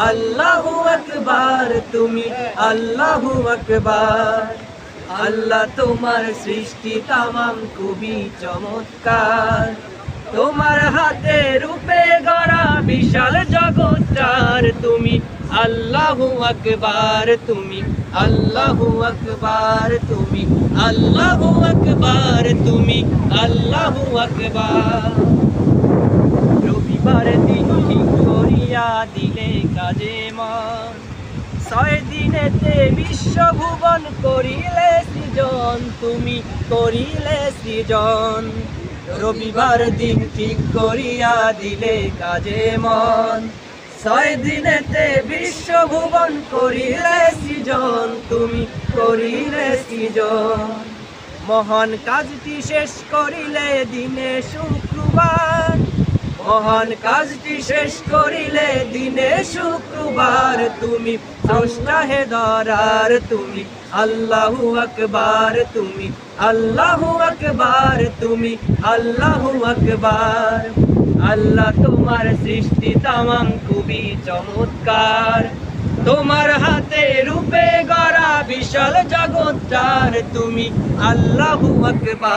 আল্লাহু আকবার, তুমি আল্লাহু আকবার। আল্লাহ তোমার সৃষ্টি তামাম খুবই চমৎকার, তোমার হাতে রূপে গড়া বিশাল জগৎটার তুমি আল্লাহু আকবার, তুমি আল্লাহু আকবার, তুমি আল্লাহু আকবার, তুমি আল্লাহু আকবার। রবিবার দিন ঠিক করিয়া দিলে কাজে মন, 6 দিনেতে বিশ্বভুবন করিলে সৃজন, তুমি করিলে সৃজন। রবিবার দিন ঠিক করিয়া দিলে কাজে মন, 6 দিনেতে বিশ্বভুবন করিলে সৃজন, তুমি করিলে সৃজন। মহান কাজটি শেষ করিলে দিনে শুক্রবার, মহান কাজটি শেষ করিলে দিনে শুক্রবার, তুমি স্রষ্টা হে ধরার, তুমি আল্লাহু আকবার, তুমি আল্লাহু আকবার, তুমি আল্লাহু আকবার। আল্লাহ তোমার সৃষ্টি তামাম খুবই চমৎকার, তোমার হাতে রূপে গড়া বিশাল জগৎটার তুমি আল্লাহু আকবার।